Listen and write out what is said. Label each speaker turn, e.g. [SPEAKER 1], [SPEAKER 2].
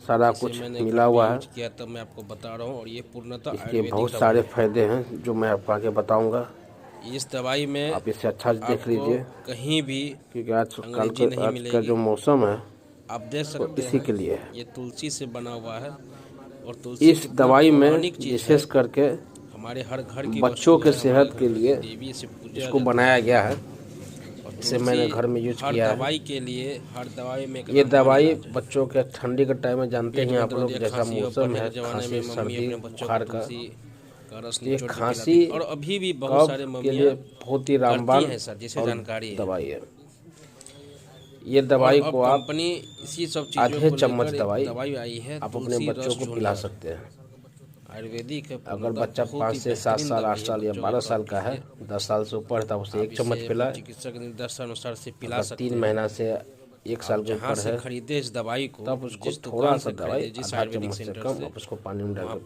[SPEAKER 1] सारा
[SPEAKER 2] इसे
[SPEAKER 1] कुछ
[SPEAKER 2] मैंने
[SPEAKER 1] मिला हुआ है।
[SPEAKER 2] यूज किया तब मैं आपको बता रहा हूँ, और ये पूर्णतः
[SPEAKER 1] इसके
[SPEAKER 2] आयुर्वेदिक
[SPEAKER 1] बहुत
[SPEAKER 2] दवाई
[SPEAKER 1] सारे
[SPEAKER 2] है।
[SPEAKER 1] फायदे हैं जो मैं आपको आगे बताऊंगा।
[SPEAKER 2] इस दवाई में
[SPEAKER 1] आप इसे अच्छा से देख
[SPEAKER 2] आपको
[SPEAKER 1] लीजिए,
[SPEAKER 2] कहीं भी
[SPEAKER 1] क्योंकि
[SPEAKER 2] अंग्रेजी नहीं
[SPEAKER 1] आज का जो
[SPEAKER 2] मिलेगी।
[SPEAKER 1] मौसम है
[SPEAKER 2] आप देख
[SPEAKER 1] वो
[SPEAKER 2] सकते
[SPEAKER 1] इसी
[SPEAKER 2] हैं,
[SPEAKER 1] के लिए है।
[SPEAKER 2] ये तुलसी से बना हुआ है, और तुलसी
[SPEAKER 1] इस
[SPEAKER 2] कितना
[SPEAKER 1] दवाई में
[SPEAKER 2] पौराणिक चीज़ है।
[SPEAKER 1] विशेष करके
[SPEAKER 2] हमारे हर घर की
[SPEAKER 1] बच्चों
[SPEAKER 2] वस्तु
[SPEAKER 1] के
[SPEAKER 2] है, हमारे
[SPEAKER 1] सेहत
[SPEAKER 2] घर
[SPEAKER 1] के
[SPEAKER 2] घर की
[SPEAKER 1] लिए
[SPEAKER 2] देवी से पूजा
[SPEAKER 1] इसको
[SPEAKER 2] जाता
[SPEAKER 1] बनाया
[SPEAKER 2] है।
[SPEAKER 1] गया है।
[SPEAKER 2] और
[SPEAKER 1] इसे
[SPEAKER 2] तुलसी
[SPEAKER 1] मैंने घर में यूज
[SPEAKER 2] हर
[SPEAKER 1] किया है।
[SPEAKER 2] दवाई के लिए, हर दवाई में एक
[SPEAKER 1] ये
[SPEAKER 2] रामबाण
[SPEAKER 1] दवाई
[SPEAKER 2] इलाज है।
[SPEAKER 1] बच्चों के ठंडी के टाइम में जानते
[SPEAKER 2] पेट
[SPEAKER 1] हैं
[SPEAKER 2] में
[SPEAKER 1] आप
[SPEAKER 2] दर्द
[SPEAKER 1] लोग,
[SPEAKER 2] या
[SPEAKER 1] जैसा
[SPEAKER 2] खांसी, और
[SPEAKER 1] मौसम
[SPEAKER 2] पहले
[SPEAKER 1] है,
[SPEAKER 2] के ज़माने में
[SPEAKER 1] खांसी
[SPEAKER 2] मम्मी
[SPEAKER 1] सर्दी
[SPEAKER 2] अपने बच्चों को
[SPEAKER 1] बुखार का,
[SPEAKER 2] तुलसी का रस
[SPEAKER 1] तो ये
[SPEAKER 2] निचोड़ के
[SPEAKER 1] खांसी
[SPEAKER 2] पिलाती थी, और अभी भी बहुत
[SPEAKER 1] कफ
[SPEAKER 2] सारे
[SPEAKER 1] के
[SPEAKER 2] मम्मियाँ
[SPEAKER 1] लिए बहुत ही
[SPEAKER 2] करती
[SPEAKER 1] रामबाण
[SPEAKER 2] हैं सर, जिसे
[SPEAKER 1] और
[SPEAKER 2] जानकारी है।
[SPEAKER 1] दवाई है। ये
[SPEAKER 2] और
[SPEAKER 1] दवाई
[SPEAKER 2] अब
[SPEAKER 1] को आप
[SPEAKER 2] कंपनी इसी सब चीज़ों
[SPEAKER 1] आधे
[SPEAKER 2] को
[SPEAKER 1] चम्मच
[SPEAKER 2] लेकर एक
[SPEAKER 1] दवाई
[SPEAKER 2] दवाई आई है,
[SPEAKER 1] आप अपने
[SPEAKER 2] तुलसी
[SPEAKER 1] बच्चों
[SPEAKER 2] रस
[SPEAKER 1] को पिला
[SPEAKER 2] झुंझार।
[SPEAKER 1] सकते हैं।
[SPEAKER 2] आयुर्वेदिक है,
[SPEAKER 1] अगर
[SPEAKER 2] पूर्णतः
[SPEAKER 1] बच्चा
[SPEAKER 2] बहुत
[SPEAKER 1] 5
[SPEAKER 2] ही
[SPEAKER 1] से 7
[SPEAKER 2] बेहतरीन
[SPEAKER 1] साल, 8
[SPEAKER 2] दवाई है।
[SPEAKER 1] साल या
[SPEAKER 2] बच्चों को
[SPEAKER 1] 12 साल
[SPEAKER 2] प्राप्त
[SPEAKER 1] का है,
[SPEAKER 2] कीजिए।
[SPEAKER 1] 10 साल से ऊपर है, तब उसे
[SPEAKER 2] आप
[SPEAKER 1] 1 चम्मच
[SPEAKER 2] इसे अपने
[SPEAKER 1] पिलाएं।
[SPEAKER 2] चिकित्सक निर्देशानुसार से पिला
[SPEAKER 1] अगर
[SPEAKER 2] सकते
[SPEAKER 1] 3
[SPEAKER 2] हैं।
[SPEAKER 1] महीना से 1
[SPEAKER 2] आप
[SPEAKER 1] साल के
[SPEAKER 2] जहाँ
[SPEAKER 1] ऊपर
[SPEAKER 2] से
[SPEAKER 1] है
[SPEAKER 2] खरीदे इस दवाई को,
[SPEAKER 1] तब उसको
[SPEAKER 2] जिस
[SPEAKER 1] थोड़ा
[SPEAKER 2] दुकान
[SPEAKER 1] सा
[SPEAKER 2] से
[SPEAKER 1] दवाई
[SPEAKER 2] खरीदे, जिस
[SPEAKER 1] आधा
[SPEAKER 2] आयुर्वेदिक
[SPEAKER 1] चम्मच से
[SPEAKER 2] सेंटर
[SPEAKER 1] कम
[SPEAKER 2] से,
[SPEAKER 1] आप उसको पानी में डाल
[SPEAKER 2] वहाँ
[SPEAKER 1] के